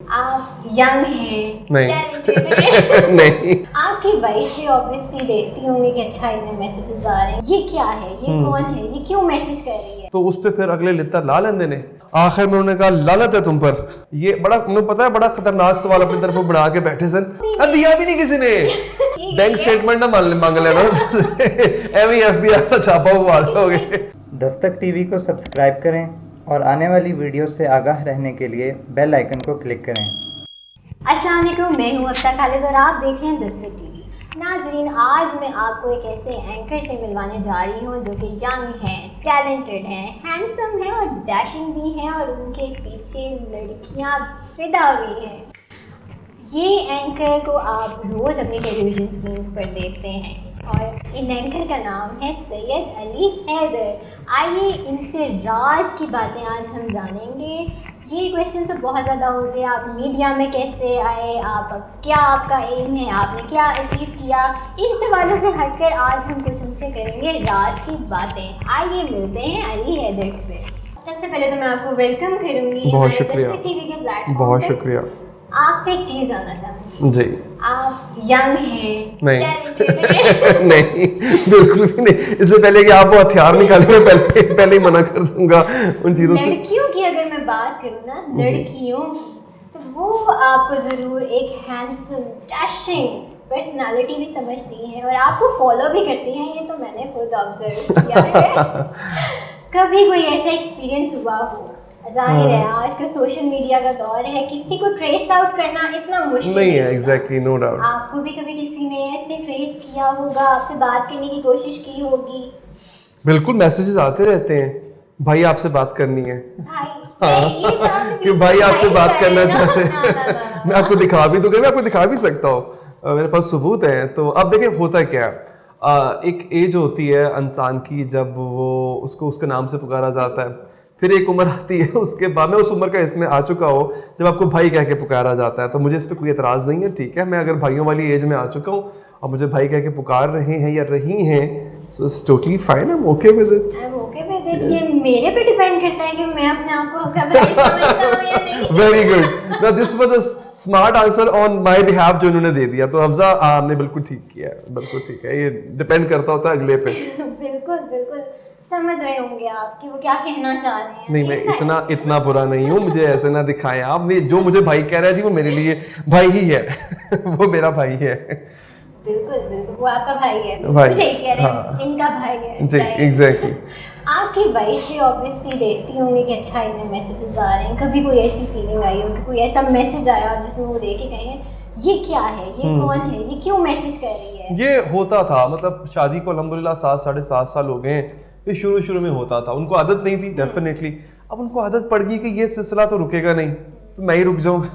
आप यंग हैं, नहीं talented हैं। नहीं आपकी वाइफ भी ऑब्वियसली देखती होंगी कि अच्छा इतने मैसेजेस आ रहे हैं, ये क्या है, ये कौन है, ये क्यों मैसेज कर रही है। तो उस पे फिर अगले लिता ला लेंदे ने। आखिर में उन्होंने कहा लानत है तुम पर। ये बड़ा उन्हें पता है, बड़ा खतरनाक सवाल अपनी तरफ बढ़ा के बैठे सन। दिया भी नहीं किसी ने। बैंक स्टेटमेंट ना मांग लेना। एवं FBI का छापा हुआ हो गए। दस्तक टीवी को सब्सक्राइब करें और आने वाली वीडियो से आगाह रहने के लिए बेल आइकन को क्लिक करें। अस्सलाम वालेकुम, मैं हूँ अफ्ता खालिद और आप देख रहे हैं दस्तक टीवी। नाजरीन, आज मैं आपको एक ऐसे एंकर से मिलवाने जा रही हूँ जो कि यंग हैं, टैलेंटेड हैं, हैंडसम हैं और डैशिंग भी हैं और उनके पीछे लड़कियाँ फिदा हुई हैं। ये एंकर को आप रोज़ अपनी टेलीविज़न स्क्रीन्स पर देखते हैं और इन एंकर का नाम है सैयद अली हैदर। आइए इनसे राज की बातें आज हम जानेंगे। ये क्वेश्चन तो बहुत ज़्यादा हो गए, आप मीडिया में कैसे आए, आप क्या आपका एम है, आपने क्या अचीव किया, इन सवालों से हटकर आज हम कुछ उनसे करेंगे राज की बातें। आइए मिलते हैं अली हैदर से। सबसे पहले तो मैं आपको वेलकम करूँगी बहुत शुक्रिया, टीवी के प्लेटफॉर्म बहुत पे। शुक्रिया। आपसे एक चीज़ जानना चाहूँगी जी। आप यंग हैं, नहीं talented हैं। नहीं, बिल्कुल भी नहीं। इससे पहले कि आप वो हथियार निकालें, मैं पहले ही मना कर दूंगा उन चीज़ों से। लड़कियों की अगर मैं बात करूँ ना, लड़कियों तो वो आपको ज़रूर एक हैंडसम डैशिंग पर्सनालिटी भी समझती हैं और आपको फॉलो भी करती हैं। ये तो मैंने खुद ऑब्जर्व किया है। कभी कोई ऐसा एक्सपीरियंस हुआ हो? जाहिर है आज का सोशल मीडिया का दौर है, किसी को ट्रेस आउट करना इतना मुश्किल नहीं है। Exactly, no doubt. आपको भी कभी किसी ने ऐसे ट्रेस किया होगा, आपसे बात करने की कोशिश की होगी? बिल्कुल, मैसेजेस आते रहते हैं, भाई आपसे बात करनी है। भाई ये जानने कि भाई आपसे बात करना चाहते ना, ना, ना, हैं। मैं आपको दिखा भी दूंगा, मैं आपको दिखा भी सकता हूँ, मेरे पास सबूत है। तो अब देखिए होता क्या है, एक एज होती है इंसान की जब वो उसको उसके नाम से पुकारा जाता है। फिर एक उम्र आती है, उसके बाद में उस उम्र का इसमें आ चुका हो जब आपको भाई कह के पुकारा जाता है। तो मुझे इस पर कोई एतराज़ नहीं है, ठीक है। मैं अगर भाइयों वाली एज में आ चुका हूँ और मुझे भाई कह के पुकार रहे हैं या रही हैं, so it's totally fine, I am okay with it. I am okay with it. ये मेरे पे डिपेंड करता है कि मैं अपने आप को आपका भाई समझता हूं या नहीं। Very good. Now this was a smart answer on my behalf जो इन्होंने दे दिया। तो अफजा आपने बिल्कुल ठीक किया है, बिल्कुल ठीक है। ये डिपेंड करता होता है अगले पे। बिल्कुल बिल्कुल समझ रहे होंगे आप कि वो क्या कहना चाह रहे हैं। नहीं, मैं इतना बुरा नहीं हूँ, मुझे ऐसे ना दिखाएं आप। जो मुझे भाई कह रहा है जी, वो मेरे लिए भाई ही है। वो मेरा भाई है। बिल्कुल बिल्कुल, वो आपका भाई है। भाई, ठीक कह रहे हैं, हाँ। इनका भाई है जी, right? एग्जैक्टली। आपकी वाइफ भी ऑब्वियसली देखती होंगी कि अच्छा इतने मैसेजेस आ रहे हैं। कभी कोई ऐसी फीलिंग आई हो कि कोई ऐसा मैसेज आया जिसमें वो देख के कहें ये क्या है, ये कौन है, ये क्यों मैसेज कर रही है? ये होता था, मतलब शादी को अल्हम्दुलिल्लाह 7-7.5 साल हो गए हैं। ये शुरू में होता था। उनको आदत नहीं थी डेफिनेटली। अब उनको आदत पड़ गई कि ये सिलसिला तो रुकेगा नहीं, तो मैं ही रुक जाऊँ।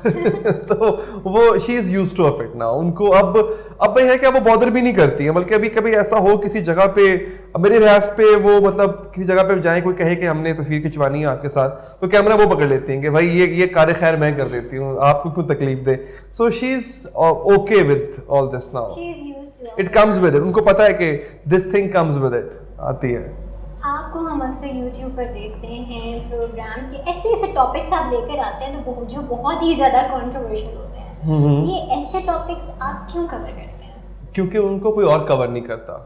तो वो she is used to it now. उनको अब है कि अब वो बॉदर भी नहीं करती है। बल्कि अभी कभी ऐसा हो किसी जगह पे, मेरे रैफ पे वो मतलब किसी जगह पे जाए, कोई कहे कि हमने तस्वीर खिंचवानी है आपके साथ, तो कैमरा वो पकड़ लेती हैं कि भाई ये कार खैर मैं कर देती हूँ, आपको क्यों तकलीफ दे। So she is okay with all this now. She is used to it. It comes with it. उनको पता है कि this thing comes with it, आती है। आपको हम अक्सर YouTube पर देखते हैं प्रोग्राम्स के ऐसे टॉपिक्स आप लेकर आते हैं तो जो बहुत ही ज़्यादा कंट्रोवर्शियल होते हैं। ये ऐसे टॉपिक्स आप क्यों कवर करते हैं? क्योंकि उनको कोई और कवर नहीं करता,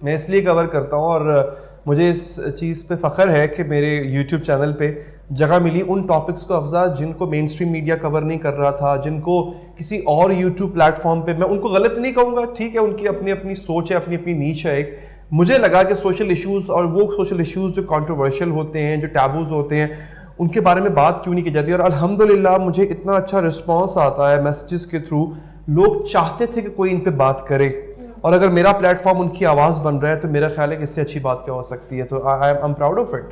मैं इसलिए कवर करता हूँ। और मुझे इस चीज़ पे फ़ख्र है कि मेरे YouTube चैनल पे जगह मिली उन टॉपिक्स को अफजा जिनको मेन स्ट्रीम मीडिया कवर नहीं कर रहा था, जिनको किसी और YouTube प्लेटफॉर्म पे, मैं उनको गलत नहीं कहूँगा, ठीक है, उनकी अपनी अपनी सोच है, अपनी अपनी नीच है एक। मुझे लगा कि सोशल इश्यूज़, और वो सोशल इश्यूज़ जो कंट्रोवर्शियल होते हैं, जो टैबूज़ होते हैं, उनके बारे में बात क्यों नहीं की जाती। और अल्हम्दुलिल्लाह मुझे इतना अच्छा रिस्पॉन्स आता है मैसेजेस के थ्रू। लोग चाहते थे कि कोई इन पे बात करे, और अगर मेरा प्लेटफॉर्म उनकी आवाज़ बन रहा है तो मेरा ख्याल है कि इससे अच्छी बात क्या हो सकती है। तो I am proud of it.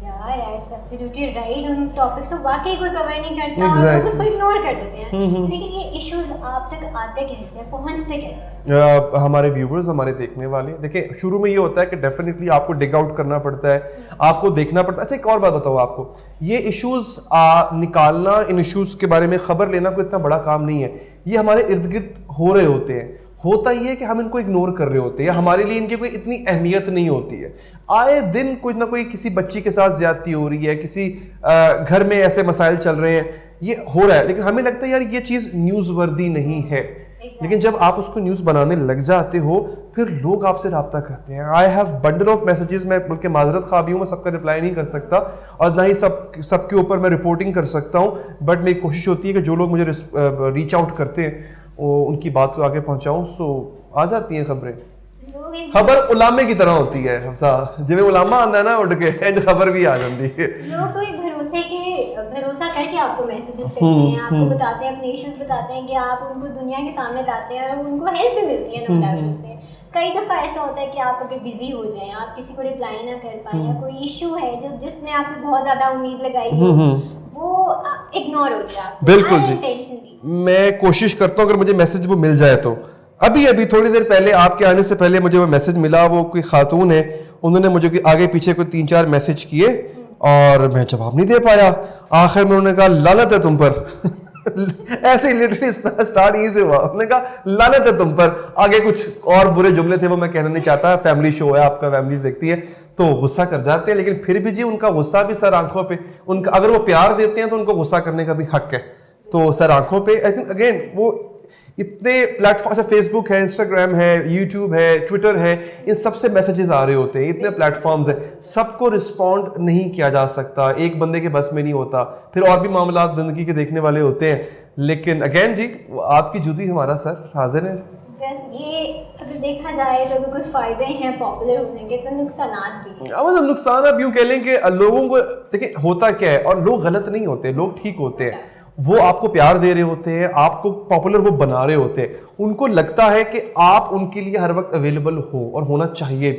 यार इट्स एब्सोल्युटली राइट। उन टॉपिक्स को वाकई कोई कवर नहीं करता और लोग उसको इग्नोर कर देते हैं। लेकिन ये इश्यूज आप तक आते कैसे, पहुंचते कैसे? हमारे व्यूवर्स, हमारे देखने वाले, देखिए शुरू में ये होता है कि डेफिनेटली आपको डिग आउट करना पड़ता है, आपको देखना पड़ता है। अच्छा, एक और बात बताओ आपको, ये इश्यूज निकालना, इन इश्यूज के बारे में खबर लेना कोई इतना बड़ा काम नहीं है। ये हमारे इर्द गिर्द हो रहे होते हैं। होता ही है कि हम इनको इग्नोर कर रहे होते हैं, हमारे लिए इनकी कोई इतनी अहमियत नहीं होती है। आए दिन कोई ना कोई किसी बच्ची के साथ ज्यादती हो रही है, किसी घर में ऐसे मसाइल चल रहे हैं, ये हो रहा है, लेकिन हमें लगता है यार ये चीज़ न्यूज़ वर्दी नहीं है। लेकिन जब आप उसको न्यूज़ बनाने लग जाते हो फिर लोग आपसे रब्ता करते हैं। I have bundle of messages, मैं बल्कि माजरत खा भी हूँ, मैं सबका रिप्लाई नहीं कर सकता और ना ही सबके ऊपर मैं रिपोर्टिंग कर सकता हूँ, बट मेरी कोशिश होती है कि जो लोग मुझे रीच आउट करते हैं उनकी बात को आगे पहुँचाऊँ। सो आ जाती हैं खबरें। खबर उलामे की तरह होती है हफ्सा, जिन्हें उलामा आंदा है ना उठ के इंज खबर भी आ जाती है। लोग तो एक भरोसा करके आपको मैसेजेस करते हैं, आपको बताते हैं, अपने इश्यूज बताते हैं कि आप उनको दुनिया के सामने लाते हैं और उनको हेल्प भी मिलती है नो डाउट उससे। कई दफ़ा ऐसा होता है कि आप अगर बिजी हो जाएं, आप किसी को रिप्लाई ना कर पाएं या कोई इशू है जो जिसने आपसे बहुत ज़्यादा उम्मीद लगाई हो वो इग्नोर हो जाए आपसे। बिल्कुल जी, मैं कोशिश करता हूँ अगर मुझे मैसेज वो मिल जाए तो। अभी थोड़ी देर पहले आपके आने से पहले मुझे वो मैसेज मिला, वो कोई खातून है, उन्होंने मुझे आगे पीछे कोई 3-4 मैसेज किए और मैं जवाब नहीं दे पाया। आखिर में उन्होंने कहा लानत है तुम पर ऐसे ही लिटरली स्टार्ट यहीं से हुआ। उन्होंने कहा लानत है तुम पर। आगे कुछ और बुरे जुमले थे वो मैं कहना नहीं चाहता, फैमिली शो है आपका, फैमिली देखती है तो गुस्सा कर जाते हैं, लेकिन फिर भी जी उनका गुस्सा भी सर आंखों पे, उनका अगर वो प्यार देते हैं तो उनको गुस्सा करने का भी हक है। तो सर आंखों पे आई थिंक अगेन वो इतने प्लेटफॉर्म, अच्छा फेसबुक है, इंस्टाग्राम है, यूट्यूब है, ट्विटर है, इन सबसे मैसेजेस आ रहे होते हैं, इतने प्लेटफॉर्म्स हैं, सबको रिस्पॉन्ड नहीं किया जा सकता, एक बंदे के बस में नहीं होता, फिर और भी मामला जिंदगी के देखने वाले होते हैं। लेकिन अगेन जी आपकी जूती हमारा सर हाजिर है। बस ये अगर देखा जाए तो कोई फायदे हैं पॉपुलर होने के तो नुकसान भी हैं। मतलब नुकसान आप यूं कह लें कि लोगों को देखिए होता क्या है, और लोग गलत नहीं होते, लोग ठीक होते हैं, वो आपको प्यार दे रहे होते हैं, आपको पॉपुलर वो बना रहे होते हैं, उनको लगता है कि आप उनके लिए हर वक्त अवेलेबल हो और होना चाहिए।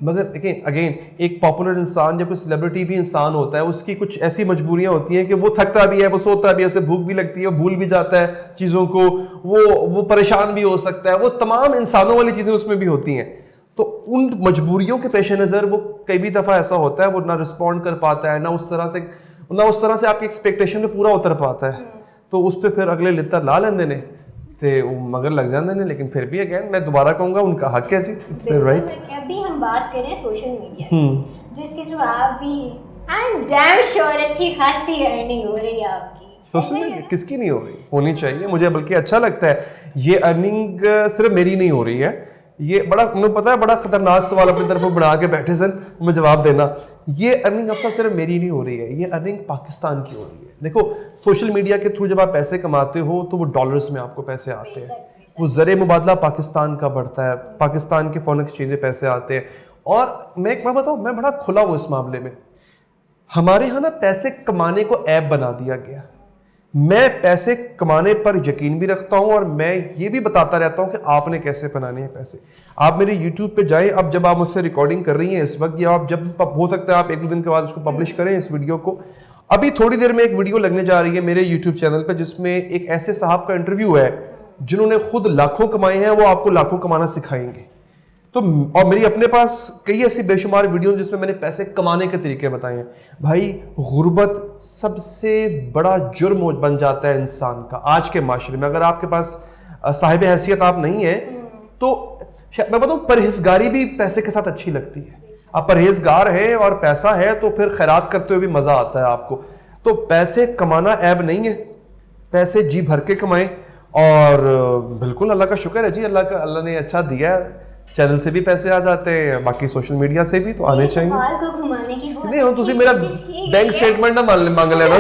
मगर अगेन एक पॉपुलर इंसान जब कोई सेलिब्रिटी भी इंसान होता है, उसकी कुछ ऐसी मजबूरियां होती हैं कि वो थकता भी है, वो सोता भी है, उसे भूख भी लगती है, भूल भी जाता है चीज़ों को, वो परेशान भी हो सकता है, वो तमाम इंसानों वाली चीज़ें उसमें भी होती हैं। तो उन मजबूरियों के पेश नज़र वो कई भी दफ़ा ऐसा होता है वो ना रिस्पॉन्ड कर पाता है, ना उस तरह से आपकी एक्सपेक्टेशन में पूरा उतर पाता है, तो उस पर फिर अगले लितर ला लेंदे ने ते मगर लग जाते हैं। लेकिन फिर भी अगेन मैं दोबारा कहूँगा उनका हक है जी, इट्स राइट। अभी हम बात करें सोशल मीडिया जिसके थ्रू आप भी आई एम डैम श्योर अच्छी खासी अर्निंग हो रही है आपकी। सोशल मीडिया किसकी नहीं हो रही, होनी चाहिए, मुझे बल्कि अच्छा लगता है। ये अर्निंग सिर्फ मेरी नहीं हो रही है, ये बड़ा मुझे पता है बड़ा खतरनाक सवाल अपनी तरफ बना के बैठे सन मैं जवाब देना। ये अर्निंग अफसर सिर्फ मेरी नहीं हो रही है, ये अर्निंग पाकिस्तान की हो रही है। देखो सोशल मीडिया के थ्रू जब आप पैसे कमाते हो तो वो डॉलर्स में आपको पैसे आते हैं, वो ज़रिए मुबादला पाकिस्तान का बढ़ता है, पाकिस्तान के फॉरेन एक्सचेंज में पैसे आते हैं। और मैं बताऊँ, मैं बड़ा खुला हूँ इस मामले में। हमारे यहाँ ना पैसे कमाने को ऐप बना दिया गया। मैं पैसे कमाने पर यकीन भी रखता हूं और मैं ये भी बताता रहता हूं कि आपने कैसे बनाने हैं पैसे। आप मेरे YouTube पे जाएं, अब जब आप मुझसे रिकॉर्डिंग कर रही हैं इस वक्त, या आप जब हो सकता है आप 1-2 दिन के बाद उसको पब्लिश करें इस वीडियो को। अभी थोड़ी देर में एक वीडियो लगने जा रही है मेरे YouTube चैनल पर जिसमें एक ऐसे साहब का इंटरव्यू है जिन्होंने खुद लाखों कमाए हैं, वो आपको लाखों कमाना सिखाएंगे। तो और मेरी अपने पास कई ऐसी बेशुमार वीडियो जिसमें मैंने पैसे कमाने के तरीके बताए हैं। भाई गुर्बत सबसे बड़ा जुर्म बन जाता है इंसान का आज के माशरे में। अगर आपके पास साहिब हैसियत आप नहीं है तो मैं बताऊँ परहेजगारी भी पैसे के साथ अच्छी लगती है। आप परहेजगार हैं और पैसा है तो फिर खैरात करते हुए भी मजा आता है आपको। तो पैसे कमाना ऐब नहीं है, पैसे जी भर के कमाएं। और बिल्कुल अल्लाह का शुक्र है जी, अल्लाह ने अच्छा दिया है, चैनल से भी पैसे आ जाते हैं, बाकी सोशल मीडिया से भी तो आने चाहिए। को घुमाने की नहीं हम तुसी मेरा बैंक स्टेटमेंट ना मांग लेना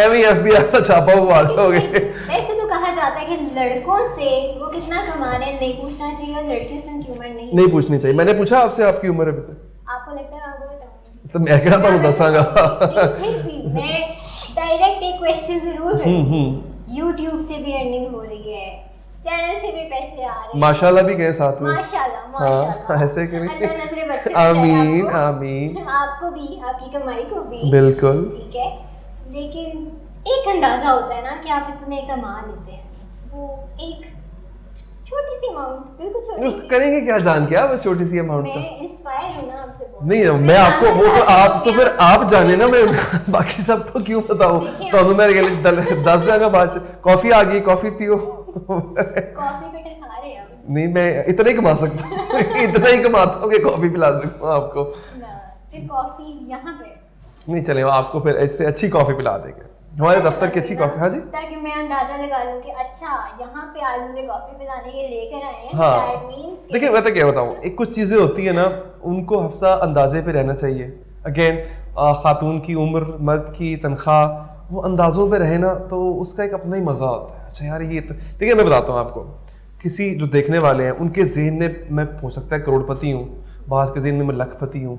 FBI का छापा हुआ लोगे। ऐसे तो कहा जाता है कि लड़कों से वो कितना कमा रहे हैं नहीं पूछना चाहिए और लड़कियों से उनकी उम्र नहीं पूछनी चाहिए। मैंने पूछा आपसे आपकी उम्र अभी तक? आपको लगता है आपको बताऊंगी तो मैं क्या था दसांगा। फिर भी मैं डायरेक्ट एक क्वेश्चन जरूर करूंगी। YouTube से भी अर्निंग हो रही है, चैनल से भी पैसे आ रहे हैं, माशाल्लाह भी गए साथ में। माशाल्लाह ऐसे क्यों नहीं? अल्लाह नजरे बद से आमीन आपको, आमीन। आपको भी, आपकी कमाई को भी, बिल्कुल ठीक है। लेकिन एक अंदाजा होता है ना कि आप इतने कमा लेते हैं, वो एक छोटी सी अमाउंट, बिल्कुल छोटी सी। करेंगे क्या जान के आप छोटी सी अमाउंट का? मैं इंस्पायर हूं ना आपसे बहुत। नहीं मैं आपको वो तो आप तो फिर आप जाने ना, मैं बाकी सबको क्यों बताऊं? तो मैं 10 देगा बाद कॉफी आ गई, कॉफी पियो। कॉफी कटर खा रहे हैं अब? नहीं मैं इतना ही कमा सकता हूँ इतना ही कमाता हूँ कि कॉफी पिला सकता हूँ आपको। फिर कॉफी यहाँ पे नहीं चले आपको फिर इससे अच्छी कॉफी पिला देंगे। हमारे दफ्तर की अच्छी कॉफ़ी। हाँ जी, ताकि मैं अंदाजा लगा लूं कि अच्छा यहाँ पे आज मुझे कॉफी पिलाने के लिए लेकर आए हैं। हाँ। That means कि- देखिए मैं तो क्या बताऊँ, एक कुछ चीज़ें होती है ना, उनको हफ्सा अंदाजे पे रहना चाहिए। अगेन खातून की उम्र, मर्द की तनख्वाह, वो अंदाज़ों पे रहे ना तो उसका एक अपना ही मज़ा होता है। अच्छा यार ये तो देखिए मैं बताता हूँ आपको, किसी जो देखने वाले हैं उनके जहन में मैं हो सकता है करोड़पति हूँ, बाज़ के जहन में मैं लखपति हूँ,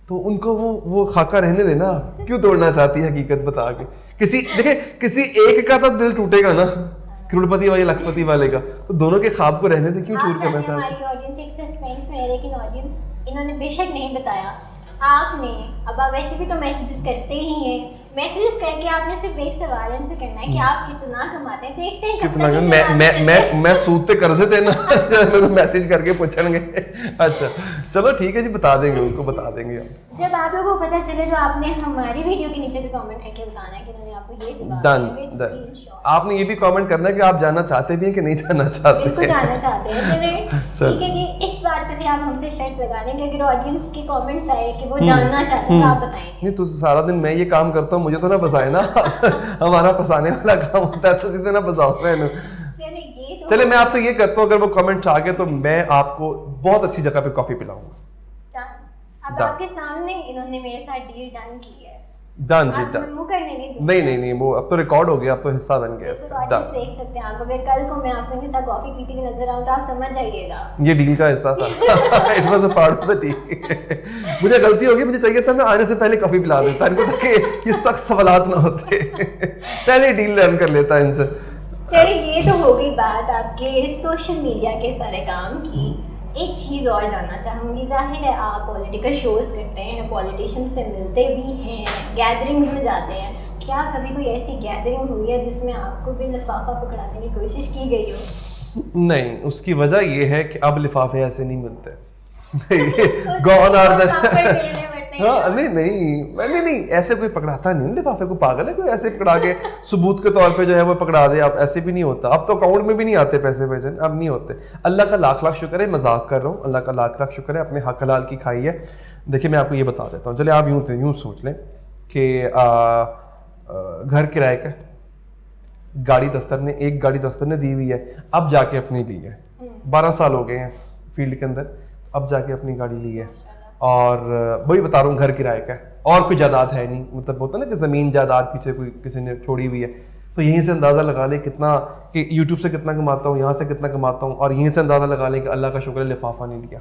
तो उनको वो खाका रहने देना, क्यों तोड़ना चाहती है हकीकत बता के। देखिए किसी एक का तो दिल टूटेगा ना, करोड़पति वाले लखपति वाले का, तो दोनों के ख्वाब को रहने दे, क्यों आप चूर करना चाहते हैं चाहते। हमारी ऑडियंस एक सस्पेंस में है, लेकिन ऑडियंस इन्होंने बेशक नहीं बताया आपने। अब आप वैसे भी तो मैसेजेस करते ही हैं, मैसेजेस करके आपने सिर्फ एक सवाल इनसे करना है कि आप कितना कमाते हैं। देखते हैं कब कितना तक ये जवाब देते हैं। मैं सूद ते कर्जे देना मेरे मैसेज करके पूछेंगे। अच्छा चलो ठीक है जी, बता देंगे उनको, बता देंगे हम। जब आप लोगों को पता चले तो आपने हमारी वीडियो के नीचे भी कमेंट करके बताना है कि उन्होंने आपको ये जवाब डन दिया है with डन। screenshot। आपने ये भी कमेंट करना है कि आप जानना चाहते भी हैं कि नहीं जानना चाहते बिल्कुल हैं। जानना चाहते हैं। चलिए चल। ठीक है कि इस बात पे फिर आप हमसे शर्त लगा लेंगे, अगर ऑडियंस के कमेंट्स आए कि वो जानना चाहते हैं तो आप बताएंगे। नहीं तो सारा दिन मैं ये काम करता हूँ, मुझे तो ना फंसाए ना हमारा फंसाने वाला काम होता है, तो सीधे ना फंसाओ मैंने। चलिए ये तो चले मैं आपसे ये करता हूँ, अगर वो कमेंट आ गए तो मैं आपको बहुत अच्छी जगह पे कॉफी पिलाऊंगा। डन। अब Done। आपके सामने इन्होंने मेरे साथ डील डन की है। डन जी आप डन। मुंह करने नहीं दूंगी। नहीं वो अब तो रिकॉर्ड हो गया, अब तो हिस्सा बन गया बिल्कुल इसका। ऑडियंस डन, देख सकते हैं आप। अगर कल को मैं आपको इनके साथ कॉफी पीती हुई नजर आऊं तो आप समझ जाइएगा। ये डील का हिस्सा था। It was a part of the deal. मुझे गलती होगी, मुझे चाहिए था मैं आने से पहले कॉफी पिला देता इनको, ताकि ये सख्त सवालात ना होते। पहले डील लर्न कर लेता इनसे। चलिए ये तो हो गई बात आपके सोशल मीडिया के सारे काम की। एक चीज़ और जानना चाहूँगी, जाहिर है आप पॉलिटिकल शोज करते हैं, पॉलिटिशियन से मिलते भी हैं, गैदरिंग्स में जाते हैं, क्या कभी कोई ऐसी गैदरिंग हुई है जिसमें आपको भी लिफाफा पकड़ाने की कोशिश की गई हो? नहीं, उसकी वजह ये है कि अब लिफाफे ऐसे नहीं मिलते। गॉन आर द हाँ नहीं ऐसे कोई पकड़ाता नहीं लिफाफे को, पागल है कोई ऐसे पकड़ा के सबूत के तौर पे जो है वो पकड़ा दे। आप ऐसे भी नहीं होता, अब तो अकाउंट में भी नहीं आते पैसे वैसे, अब नहीं होते। अल्लाह का लाख लाख शुक्र है, मजाक कर रहा हूँ, अल्लाह का लाख लाख शुक्र है, अपने हक हलाल की खाई है। देखिए मैं आपको ये बता देता हूँ, चलिए आप यूँ सोच लें कि घर किराए का गाड़ी दफ्तर ने, एक गाड़ी दफ्तर ने दी हुई है, अब जाके अपनी ली है। 12 साल हो गए हैं इस फील्ड के अंदर, अब जाके अपनी गाड़ी ली है। और वही बता रहा हूँ, घर किराए का है और कोई जायदाद है नहीं, मतलब होता है ना कि ज़मीन जायदाद पीछे कोई किसी ने छोड़ी हुई है, तो यहीं से अंदाज़ा लगा ले कितना कि यूट्यूब से कितना कमाता हूँ, यहाँ से कितना कमाता हूँ, और यहीं से अंदाज़ा लगा ले कि अल्लाह का शुक्र है लिफाफा नहीं लिया।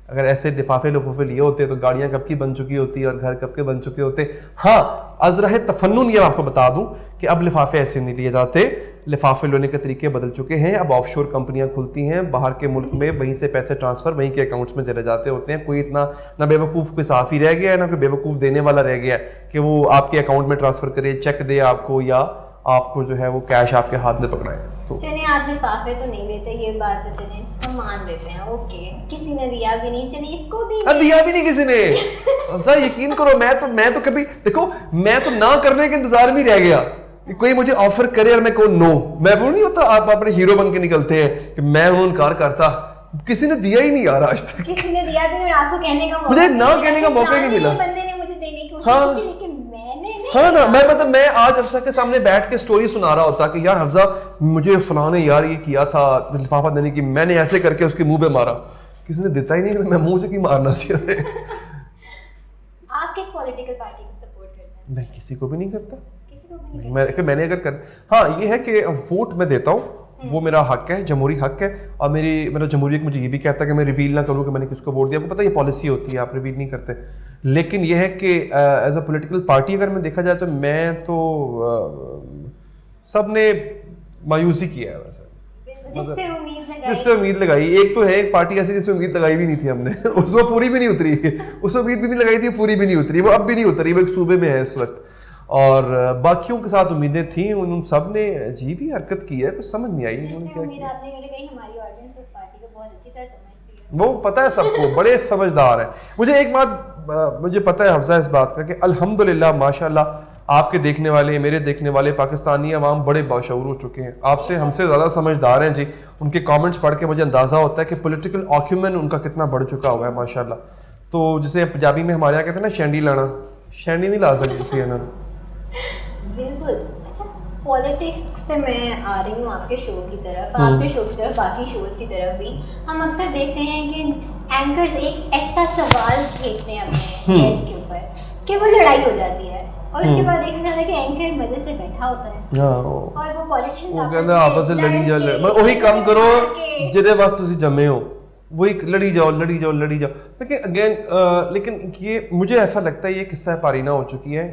अगर ऐसे लिफाफे लिए होते तो गाड़ियाँ कब की बन चुकी होती और घर कब के बन चुके होते। हाँ, अज़रह तफन्नुन ये आपको बता दूं कि अब लिफाफे ऐसे नहीं लिए जाते, लिफाफे लेने के तरीके बदल चुके हैं। अब ऑफशोर कंपनियां खुलती हैं बाहर के मुल्क में, वहीं से पैसे ट्रांसफ़र वहीं के अकाउंट्स में चले जाते होते हैं। कोई इतना ना बेवकूफ़ कोई साफ़ी रह गया है, ना कोई बेवकूफ़ देने वाला रह गया है कि वो आपके अकाउंट में ट्रांसफ़र करे, चेक दे आपको, या आपको जो है वो कैश आपके हाथ में पकड़ाए। तो चलिए आप लिफाफे तो नहीं लेते, ये बात तो चलिए हम मान लेते हैं, ओके, किसी ने दिया भी नहीं, चलिए इसको भी दिया भी नहीं किसी ने। सर यकीन करो, मैं तो कभी देखो, मैं तो ना करने के इंतजार में रह गया, कोई मुझे ऑफर करे और मैं कहूँ नो। मैं वो नहीं होता, आप अपने हीरो बन के निकलते हैं कि मैं उन्होंने इनकार करता, किसी ने दिया ही नहीं यार आज तक। किसी ने दिया भी नहीं और आपको कहने का मुझे ना कहने का मौका ही नहीं मिला। बंदे ने मुझे देने की कोशिश हाँ। की, लेकिन मैंने नहीं। हाँ ना, मैं आज हफ्सा के सामने बैठ के स्टोरी सुना रहा होता कि यार हफ्सा मुझे फलां ने यार ये किया था लिफाफा देने की, मैंने ऐसे करके उसके मुंह पे मारा, किसी ने देता ही नहीं, मैं मुंह से क्यों मारना चाहिए। आप किस पॉलिटिकल पार्टी को सपोर्ट करते हैं? मैं किसी को भी नहीं करता। किसी को भी नहीं? मैंने अगर कर, हाँ ये है कि वोट मैं देता हूँ, वो मेरा हक है, जमहूरी हक है, और मेरा जमहूरियत मुझे ये भी कहता है कि मैं रिवील ना करूँ कि मैंने किसको वोट दिया। आपको पता है ये पॉलिसी होती है, आप रिवील नहीं करते। लेकिन ये है कि एज अ पॉलिटिकल पार्टी अगर मैं देखा जाए तो मैं तो सब ने मायूसी किया है वैसे, जिससे उम्मीद लगाई। एक तो है एक पार्टी ऐसी जिससे उम्मीद लगाई भी नहीं थी हमने, उसमें पूरी भी नहीं उतरी, उस उम्मीद भी नहीं लगाई थी, पूरी भी नहीं उतरी, वो अब भी नहीं उतरी, वो एक सूबे में है इस वक्त। और बाकियों के साथ उम्मीदें थी, उन सब ने अजीब ही हरकत की है, कुछ समझ नहीं आई उन्होंने क्या किया। वो पता है सबको, बड़े समझदार हैं। मुझे एक बात मुझे पता है हफ्सा इस बात का कि अल्हम्दुलिल्लाह माशाल्लाह आपके देखने वाले, मेरे देखने वाले पाकिस्तानी अवाम बड़े बाशऊर हो चुके हैं, आपसे हमसे ज़्यादा समझदार हैं जी। उनके कमेंट्स पढ़ के मुझे अंदाज़ा होता है कि पॉलिटिकल ऑक्यूमेंट उनका कितना बढ़ चुका हुआ है माशाल्लाह। तो जिसे पंजाबी में हमारे यहाँ कहते हैं ना, शेंडी लाना, शेंडी नहीं ला सकती किसी है ना। बिल्कुल। अच्छा पॉलिटिक्स से मैं आ रही हूँ आपके शो की तरफ, आपके शो की तरफ, बाकी शोज़ की तरफ भी हम अक्सर देखते हैं कि एंकर्स एक ऐसा सवाल फेंकते हैं अपने गेस्ट के ऊपर कि वो लड़ाई हो जाती है और उसके बाद देखा जाता है कि एंकर मजे से बैठा होता है और वो पॉलिटिशियंस वो कहते हैं आपस में लड़ी जाओ, वही काम करो जिहदे वास्ते तुसीं जम्मे हो, वही लड़ी जाओ देखिए अगेन। लेकिन ये मुझे ऐसा लगता है ये किस्सा पारीना हो चुकी है।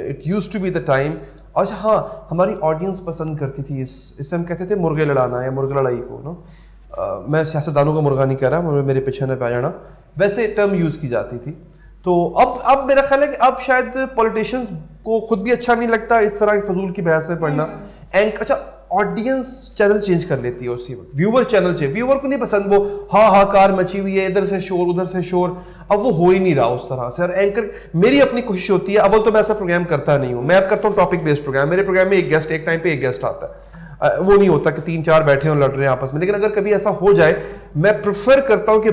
It used to be the time. और हाँ, हमारी ऑडियंस पसंद करती थी इसे हम कहते थे मुर्गे लड़ाना या मुर्गा लड़ाई को ना। मैं सियासतदानों का मुर्गा नहीं कह रहा, मेरे पीछे न पै जाना, वैसे टर्म यूज़ की जाती थी। तो अब मेरा ख्याल है कि अब शायद पॉलिटिशियंस को खुद भी अच्छा नहीं लगता इस तरह की फजूल की बहस में पढ़ना। अच्छा, ऑडियंस चैनल चेंज कर लेती है उसी वक्त, व्यूवर चैनल चेंज, व्यूवर को नहीं पसंद वो हाहाकार मची हुई है, इधर से शोर उधर से शोर, अब वो हो ही नहीं रहा उस तरह से। और एंकर, मेरी अपनी कोशिश होती है, अव्वल तो मैं ऐसा प्रोग्राम करता नहीं हूँ, मैं अब करता हूँ टॉपिक बेस्ड प्रोग्राम। मेरे प्रोग्राम में एक टाइम पे एक गेस्ट आता है, वो नहीं होता कि 3-4 बैठे हो लड़ रहे हैं आपस में। लेकिन अगर कभी ऐसा हो जाए, मैं प्रेफर करता हूं कि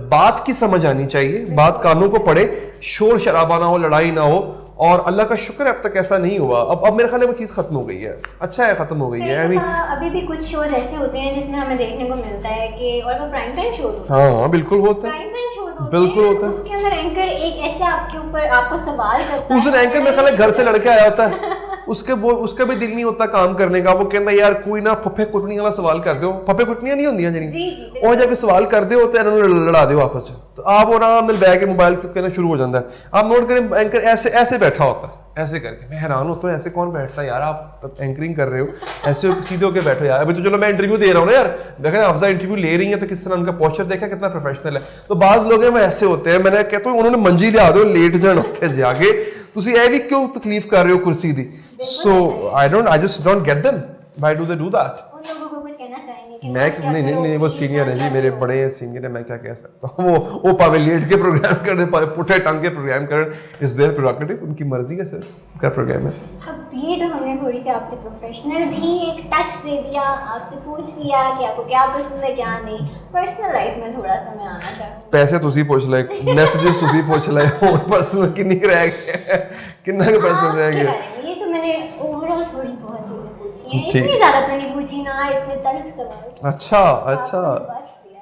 बात की समझ आनी चाहिए, बात कानों को पड़े, शोर शराबा ना हो, लड़ाई ना हो। और अल्लाह का शुक्र है अब तक ऐसा नहीं हुआ। अब मेरे ख्याल में वो चीज़ खत्म हो गई है, अच्छा है खत्म हो गई है। अभी भी कुछ शोज ऐसे होते हैं जिसमें हमें देखने को मिलता है कि, और वो प्राइम टाइम शोज होते हैं। हाँ बिल्कुल होता है, प्राइम टाइम शोज होते बिल्कुल हैं, होता है। उसके अंदर एंकर एक ऐसे आपके ऊपर आपको सवाल करता है। उस दिन एंकर मेरे ख्याल है घर से लड़के आया होता है, उसका भी दिल नहीं होता काम करने का। वो कहता यार कोई ना फफे कुटनी वाला सवाल कर दो, फफे कुटनियां नहीं होंदियां जड़ी, और जब सवाल कर दो तो इन्होंने लड़ा दो आपस में, तो आप वो आराम से बैठ के मोबाइल कहना शुरू हो जाता है। आप नोट करें एंकर ऐसे बैठा होता है, ऐसे करके। मैं हैरान होता हूँ, ऐसे कौन बैठता है यार, आप एंकरिंग कर रहे हो, ऐसे सीधे होकर बैठो यार। अभी तो चलो मैं इंटरव्यू दे रहा हूँ ना यार, देखें अफजा इंटरव्यू ले रही है तो किस तरह उनका पोस्चर देखा कितना प्रोफेशनल है। तो बाज लोग हैं वो ऐसे होते हैं, मैंने कहता हूँ उन्होंने मंजी लिया दो, लेट जान उत्थे जाके, तुसी ये भी क्यों तकलीफ कर रहे हो कुर्सी दी। So I just don't get them, why do they do that. उन लोगों को कुछ कहना चाहेंगे कि मैं नहीं, वो सीनियर है जी, मेरे बड़े सीनियर है, मैं क्या कह सकता हूँ। वो पावे लेट के प्रोग्राम करने, पावे पुठे टांग के प्रोग्राम करने, इज देयर प्रोग्रामेटिव, उनकी मर्जी है सर, क्या प्रोग्राम है। अब ये तो हमने थोड़ी सी आपसे प्रोफेशनल भी एक टच दे दिया, आपसे पूछ लिया कि आपको क्या पसंद है क्या नहीं। पर्सनल लाइफ में थोड़ा सा मैं आना चाहूँगी। पैसे तुसी पूछ ले, मैसेजेस तुसी पूछ ले, और पर्सनल किन्नी रह गए, किन्ना के पर्सनल रह गए। ये तो मैंने ओवरऑल थोड़ी बहुत चीजें पूछी हैं, इतनी ज्यादा तो नहीं पूछी ना, इतने तल्ख सवाल। अच्छा,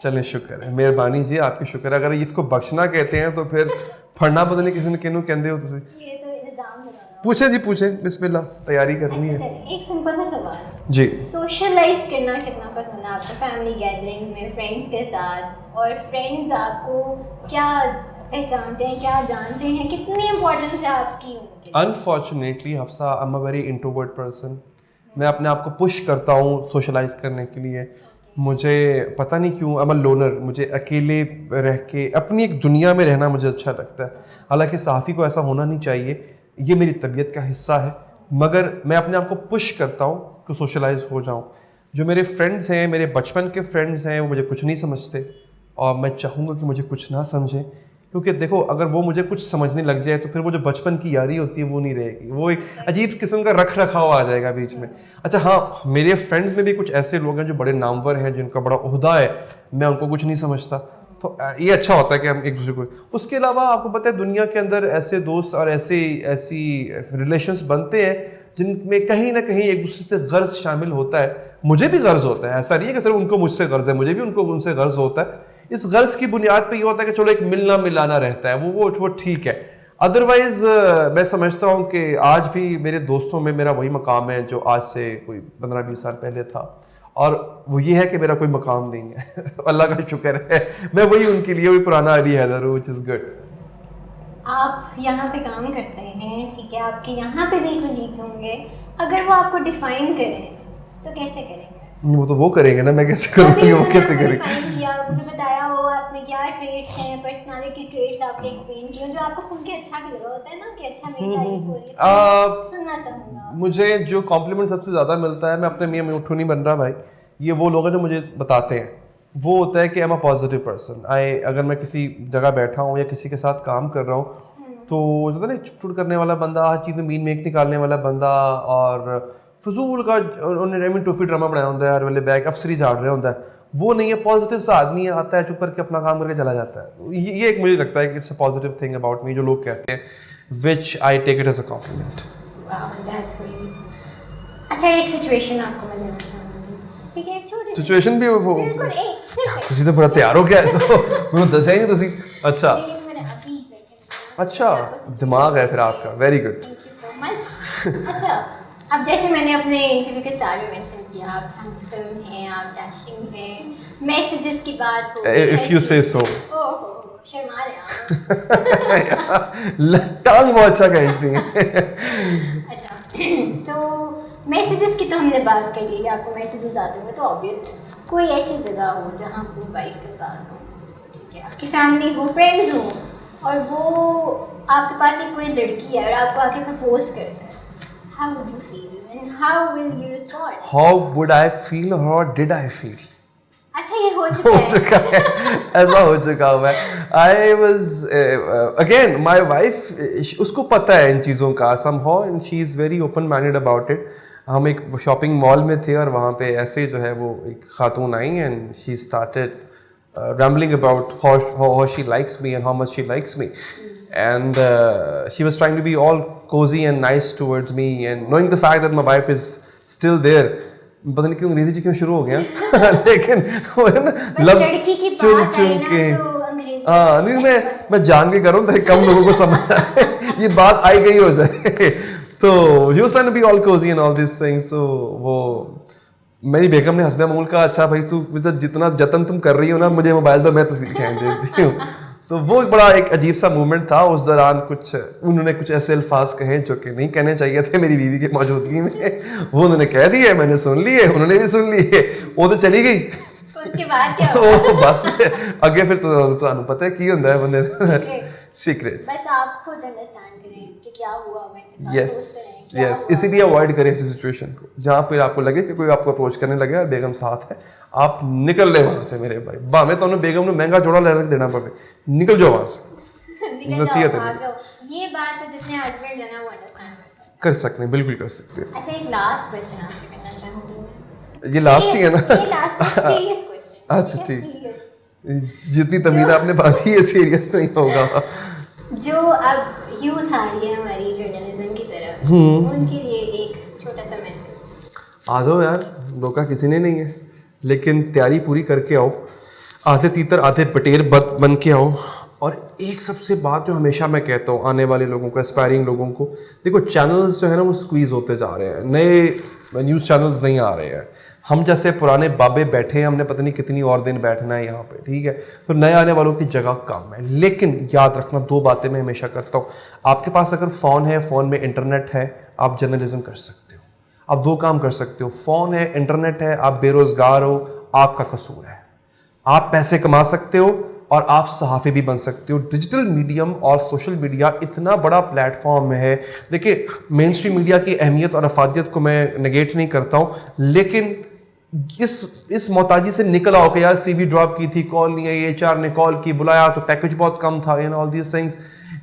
चलिए शुक्र है, मेहरबानी जी आपकी शुक्र है। अगर इसको बख्शना कहते हैं तो फिर फड़ना पता नहीं किसी ने किन्नू कहते हो तुसी। ये तो इल्जाम लगाना। पूछे जी पूछे, बिस्मिल्लाह, तैयारी करनी है। एक सिंपल सा सवाल जी, सोशलाइज करना कितना पसंद है आपको फैमिली गैदरिंग्स में, फ्रेंड्स के साथ? और फ्रेंड्स आपको क्या पहचानते हैं, क्या जानते हैं, कितनी इंपॉर्टेंस है आपकी उनके? Unfortunately Hafsa, I am a very introvert person. मैं अपने आप को पुश करता हूँ सोशलाइज करने के लिए। मुझे पता नहीं क्यों, आई एम अ लोनर, मुझे अकेले रह के अपनी एक दुनिया में रहना मुझे अच्छा लगता है। हालांकि सहाफ़ी को ऐसा होना नहीं चाहिए, ये मेरी तबीयत का हिस्सा है, मगर मैं अपने आप को पुश करता हूँ कि सोशलाइज हो जाऊँ। जो मेरे फ्रेंड्स हैं, मेरे बचपन के फ्रेंड्स हैं, वो मुझे कुछ नहीं समझते और मैं चाहूँगा कि मुझे कुछ ना समझें, क्योंकि देखो अगर वो मुझे कुछ समझने लग जाए तो फिर वो जो बचपन की यारी होती है वो नहीं रहेगी, वो एक अजीब किस्म का रख रखाव आ जाएगा बीच में। अच्छा हाँ, मेरे फ्रेंड्स में भी कुछ ऐसे लोग हैं जो बड़े नामवर हैं, जिनका बड़ा ओहदा है, मैं उनको कुछ नहीं समझता, तो ये अच्छा होता है कि हम एक दूसरे को। उसके अलावा आपको पता है दुनिया के अंदर ऐसे दोस्त और ऐसी रिलेशंस बनते हैं जिनमें कहीं ना कहीं एक दूसरे से गर्ज शामिल होता है। मुझे भी गर्ज होता है, ऐसा नहीं है कि सिर्फ उनको मुझसे गर्ज है, मुझे भी उनसे गर्ज होता है। इस गर्ज की बुनियाद पे ये होता है कि चलो एक मिलना मिलाना रहता है, वो ठीक है। अदरवाइज मैं समझता हूँ कि आज भी मेरे दोस्तों में मेरा वही मकाम है जो आज से कोई 15-20 साल पहले था, और वो ये है कि मेरा कोई मकाम नहीं है। अल्लाह का शुक्र है, मैं वही उनके लिए वही पुराना अली हैदर हूँ, व्हिच इज गुड। आप यहाँ पे काम करते हैं, ठीक है, आपके यहाँ पे भी कोलीग्स होंगे, अगर वो आपको डिफाइन करें तो कैसे करेंगे? वो तो वो करेंगे ना, मैं कैसे करूँगी, वो कैसे करेंगे? डिफाइन किया, मुझे बताया हो आपने क्या ट्रेट्स हैं, पर्सनालिटी ट्रेट्स आपके एक्सप्लेन किए जो आपको सुन के अच्छा भी लगा होता है ना कि अच्छा मेरी तारीफ हो रही है, सुनना चाहूँगा। मुझे जो कॉम्प्लीमेंट सबसे ज़्यादा मिलता है, मैं अपने मियाँ में उठू नहीं बन रहा भाई, ये वो लोग हैं जो मुझे बताते हैं, वो होता है कि I am a positive person. अगर मैं किसी जगह बैठा हूँ या किसी के साथ काम कर रहा हूँ तो जो है ना चुट करने वाला बंदा, हर चीज़ में मीन मेक निकालने वाला बंदा, और फजूल का उन्होंने टोपी ड्रामा बनाया होता है, हर वेले बैग अफसरी झाड़ रहा होता है, वो नहीं है। पॉजिटिव सा आदमी है, आता है चुप करके अपना काम करके चला जाता है। ये एक मुझे लगता है कि it's a positive thing about me, जो लोग कहते हैं, which I take it as a compliment. अच्छा एक सिचुएशन आपको मैं देना चाहूँगी, ठीक है? एक छोटी सिचुएशन भी वो बिल्कुल एक सिर्फ ਤੁਸੀਂ ਤਾਂ ਬੜਾ ਤਿਆਰ ਹੋ ਗਿਆ ऐसा ਮੈਨੂੰ ਦੱਸਿਆ ही नहीं ਤੁਸੀਂ अच्छा लेकिन मैंने अभी बैठे अच्छा दिमाग है फिर आपका very good thank you so much. अच्छा अब जैसे मैंने अपने इंटरव्यू के स्टार्ट में मेंशन किया, आप हैंडसम हैं, आप डैशिंग हैं, मैसेजेस की बात हो इफ यू से सो ओहो शर्मा रहे आप। टांग बहुत अच्छा खींचती है अच्छा तो मैसेजेस की तो हमने बात कर ली कि आपको मैसेजेस आते होंगे, तो ऑब्वियस कोई ऐसी जगह हो जहाँ अपनी वाइफ के साथ हो, ठीक है, आपकी फैमिली हो, फ्रेंड्स हो, और वो आपके पास एक कोई लड़की है और आपको आके प्रपोज करता है, how would you feel and how will you respond? How would I feel और हाउ डिड आई फील अच्छा ये हो हो चुका है ऐसा हो चुका हुआ है I was again my wife उसको पता है इन चीज़ों का somehow and she is very open minded about it हम एक शॉपिंग मॉल में थे और वहाँ पे ऐसे जो है वो एक खातून आई and she started rambling about how she likes me and how much she likes me and she was trying to be all cozy and nice towards me and knowing the fact that my wife is still there पता नहीं क्यों अंग्रेजी क्यों शुरू हो गया लेकिन वो है ना लफ्ज़ चुन चुन के हाँ नहीं मैं जान के करूँ ताकि कम लोगों को समझ आए ये बात आई गई हो जाए तो she was trying to be all cozy and all these things so वो मेरी बेगम ने हंसने मूल का अच्छा भाई तू जितना जतन तुम कर रही हो ना मुझे मोबाइल दो मैं तस्वीर खींच देती हूँ तो वो एक बड़ा एक अजीब सा मूवमेंट था उस दौरान कुछ उन्होंने कुछ ऐसे अल्फाज कहे जो कि नहीं कहने चाहिए थे मेरी बीवी की मौजूदगी में वो उन्होंने कह दिए मैंने सुन लिए उन्होंने भी सुन लिए वो तो चली गई उसके बाद क्या हुआ? बस अगे फिर तो पता है की होंदा है बंदे सीक्रेट बस आप खुद अंडरस्टैंड करें कि क्या हुआ मैं यस इसीलिए अवॉइड करें ऐसी सिचुएशन को जहाँ पर आपको लगे कि कोई आपको अप्रोच करने लगे और बेगम साथ है आप निकल ले वहाँ से मेरे भाई भावें तो बेगम ने महंगा जोड़ा लेने देना पड़े निकल जाओ वहाँ से नसीहत है ये बात है जितने हस्बैंड है ना वो अंडरस्टैंड कर सकते हैं बिल्कुल कर सकते हैं अच्छा एक लास्ट क्वेश्चन आपसे करना चाहूँगी ये लास्ट ही है ना ये लास्ट सीरियस क्वेश्चन अच्छा ठीक जितनी तमीज़ आपने बांधी है सीरियस नहीं होगा जो अब यूथ आ रही है हमारी जर्नलिज्म की तरफ उनके लिए एक छोटा सा मैसेज आ जाओ यार रोका किसी ने नहीं है लेकिन तैयारी पूरी करके आओ आधे तीतर आधे पटेर बन के आओ और एक सबसे बात जो हमेशा मैं कहता हूँ आने वाले लोगों को एस्पायरिंग लोगों को देखो चैनल्स जो है ना वो स्क्वीज़ होते जा रहे हैं नए न्यूज़ चैनल्स नहीं आ रहे हैं हम जैसे पुराने बाबे बैठे हैं हमने पता नहीं कितनी और दिन बैठना है यहाँ पे ठीक है तो नए आने वालों की जगह कम है लेकिन याद रखना दो बातें मैं हमेशा करता हूँ आपके पास अगर फ़ोन है फ़ोन में इंटरनेट है आप जर्नलिज्म कर सकते हो आप दो काम कर सकते हो फ़ोन है इंटरनेट है आप बेरोज़गार हो आपका कसूर है आप पैसे कमा सकते हो और आप सहाफ़ी भी बन सकते हो डिजिटल मीडियम और सोशल मीडिया इतना बड़ा प्लेटफॉर्म है देखिए मेन स्ट्रीम मीडिया की अहमियत और अफादियत को मैं नेगेट नहीं करता हूँ लेकिन इस मोहताजी से निकल आओ कि यार सीवी ड्रॉप की थी कॉल नहीं आई एचआर ने कॉल की बुलाया तो पैकेज बहुत कम था in all these things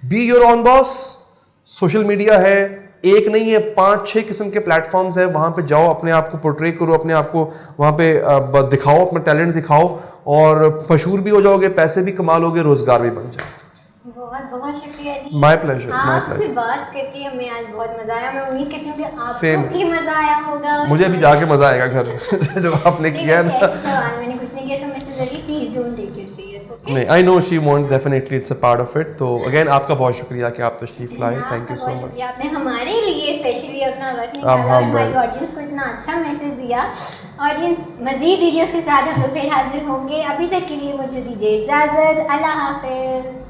be your own boss social media है एक नहीं है 5-6 किस्म के प्लेटफॉर्म्स है वहाँ पे जाओ अपने आप को पोर्ट्रे करो अपने आप को वहाँ पे दिखाओ अपना टैलेंट दिखाओ और मशहूर भी हो जाओगे पैसे भी कमा लोगे रोजगार भी बन जाए बहुत बहुत शुक्रिया दी माय प्लेजर आपसे बात करके हमें आज बहुत मजा आया मैं उम्मीद करती हूँ कि आपको भी मजा आया होगा मुझे अभी जाके मजा आएगा घर जब आपने किया ना ऐसे सवाल मैंने कुछ नहीं किया so Mrs Ali please don't take it serious okay नहीं I know she want definitely it's a part of it तो अगेन आपका बहुत शुक्रिया कि आप तशरीफ लाए थैंक यू सो मच आपने हमारे लिए स्पेशली अपना वक्त निकाला हमारी ऑडियंस को इतना अच्छा मैसेज दिया ऑडियंस मजीद वीडियोस के साथ हम लोग फिर हाजिर होंगे अभी तक के लिए मुझे दीजिए इजाज़त अल्लाह हाफिज़।